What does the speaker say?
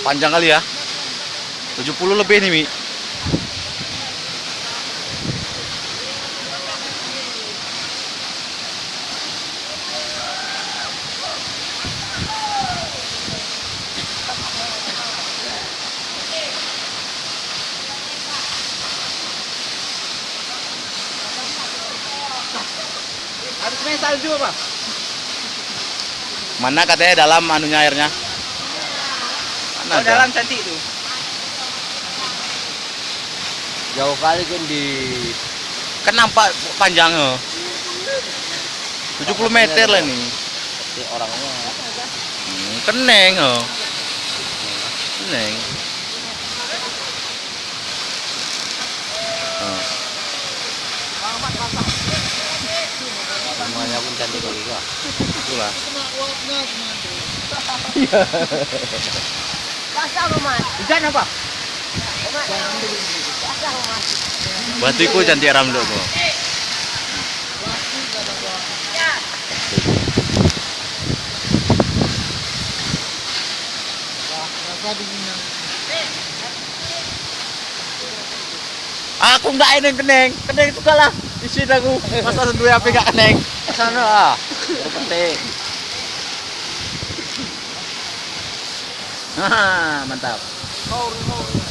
Panjang kali ya. 70 lebih nih, Mi. Harus main salju apa? Mana katanya dalam anunya airnya? Mana Oh, dalam cantik tuh. Jauh kali kan Kan nampak panjangnya. 70 meter lah nih. orangnya. Keneng oh. Keneng. Oh. Semuanya pun cantik kali gua. Itulah. Basah Mas. Hujan apa? Basah Mas. Batu iku cantik ramdo kok. Aku nggak ini keneng itu kalah. Di sini aku masa dua HP nggak keneng. Sana ah. Petik. Haha, mantap. Oh.